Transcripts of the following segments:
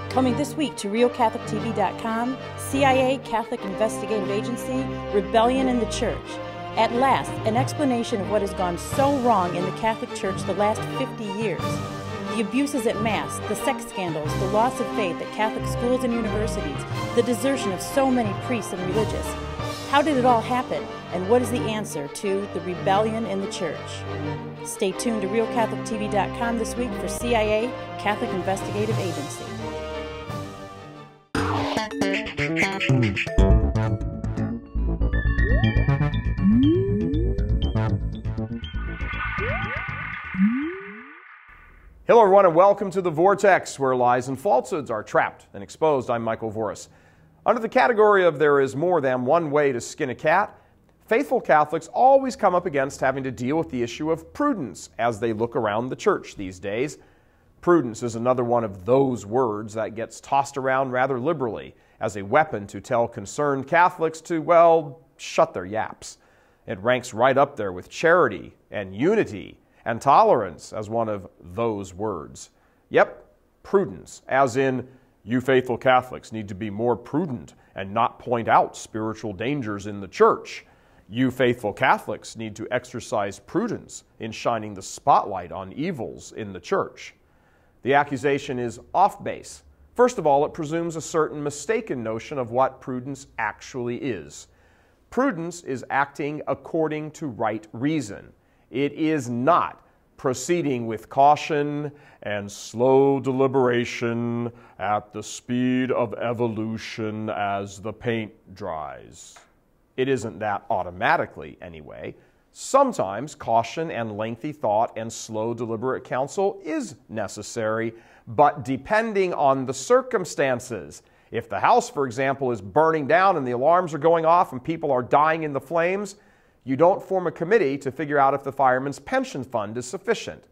Coming this week to RealCatholicTV.com, CIA Catholic Investigative Agency, Rebellion in the Church. At last, an explanation of what has gone so wrong in the Catholic Church the last 50 years. The abuses at Mass, the sex scandals, the loss of faith at Catholic schools and universities, the desertion of so many priests and religious. How did it all happen, and what is the answer to the rebellion in the Church? Stay tuned to RealCatholicTV.com this week for CIA Catholic Investigative Agency. Hello everyone and welcome to The Vortex, where lies and falsehoods are trapped and exposed. I'm Michael Voris. Under the category of there is more than one way to skin a cat, faithful Catholics always come up against having to deal with the issue of prudence as they look around the church these days. Prudence is another one of those words that gets tossed around rather liberally as a weapon to tell concerned Catholics to, well, shut their yaps. It ranks right up there with charity and unity and tolerance as one of those words. Yep, prudence, as in, you faithful Catholics need to be more prudent and not point out spiritual dangers in the church. You faithful Catholics need to exercise prudence in shining the spotlight on evils in the church. The accusation is off base. First of all, it presumes a certain mistaken notion of what prudence actually is. Prudence is acting according to right reason. It is not proceeding with caution and slow deliberation at the speed of evolution as the paint dries. It isn't that automatically, anyway. Sometimes caution and lengthy thought and slow deliberate counsel is necessary, but depending on the circumstances. If the house, for example, is burning down and the alarms are going off and people are dying in the flames, you don't form a committee to figure out if the fireman's pension fund is sufficient.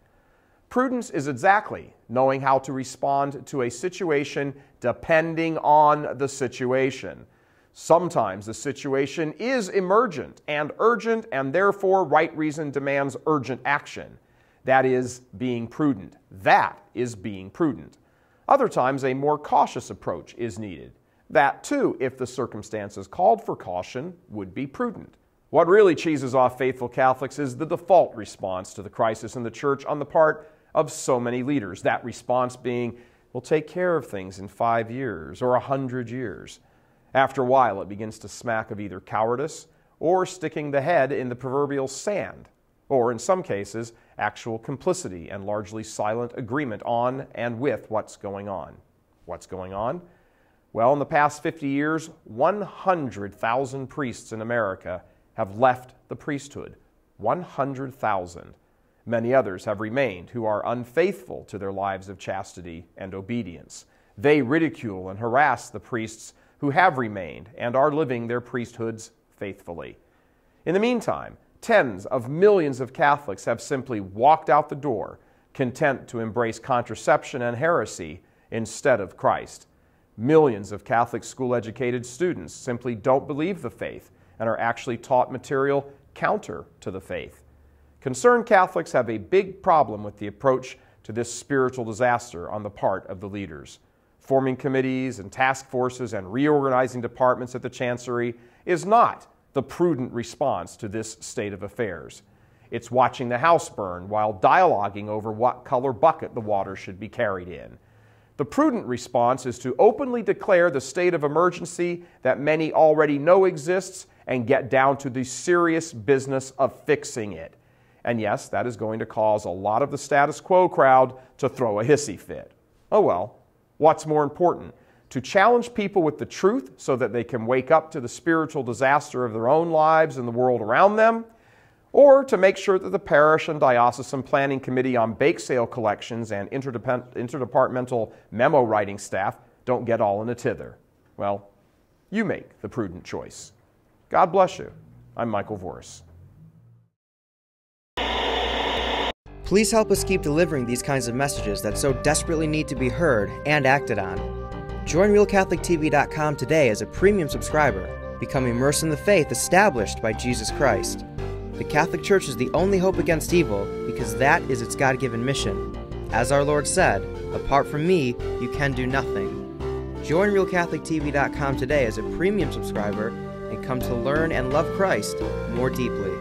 Prudence is exactly knowing how to respond to a situation depending on the situation. Sometimes the situation is emergent and urgent, and therefore right reason demands urgent action. That is being prudent. That is being prudent. Other times a more cautious approach is needed. That too, if the circumstances called for caution, would be prudent. What really cheeses off faithful Catholics is the default response to the crisis in the church on the part of so many leaders. That response being, we'll take care of things in 5 years or 100 years. After a while, it begins to smack of either cowardice or sticking the head in the proverbial sand, or in some cases, actual complicity and largely silent agreement on and with what's going on. What's going on? Well, in the past 50 years, 100,000 priests in America have left the priesthood. 100,000. Many others have remained who are unfaithful to their lives of chastity and obedience. They ridicule and harass the priests who have remained and are living their priesthoods faithfully. In the meantime, tens of millions of Catholics have simply walked out the door, content to embrace contraception and heresy instead of Christ. Millions of Catholic school-educated students simply don't believe the faith and are actually taught material counter to the faith. Concerned Catholics have a big problem with the approach to this spiritual disaster on the part of the leaders. Forming committees and task forces and reorganizing departments at the Chancery is not the prudent response to this state of affairs. It's watching the house burn while dialoguing over what color bucket the water should be carried in. The prudent response is to openly declare the state of emergency that many already know exists and get down to the serious business of fixing it. And yes, that is going to cause a lot of the status quo crowd to throw a hissy fit. Oh well, what's more important? To challenge people with the truth so that they can wake up to the spiritual disaster of their own lives and the world around them, or to make sure that the parish and diocesan planning committee on bake sale collections and interdepartmental memo writing staff don't get all in a tither. Well, you make the prudent choice. God bless you. I'm Michael Voris. Please help us keep delivering these kinds of messages that so desperately need to be heard and acted on. Join RealCatholicTV.com today as a premium subscriber. Become immersed in the faith established by Jesus Christ. The Catholic Church is the only hope against evil because that is its God-given mission. As our Lord said, apart from me, you can do nothing. Join RealCatholicTV.com today as a premium subscriber and come to learn and love Christ more deeply.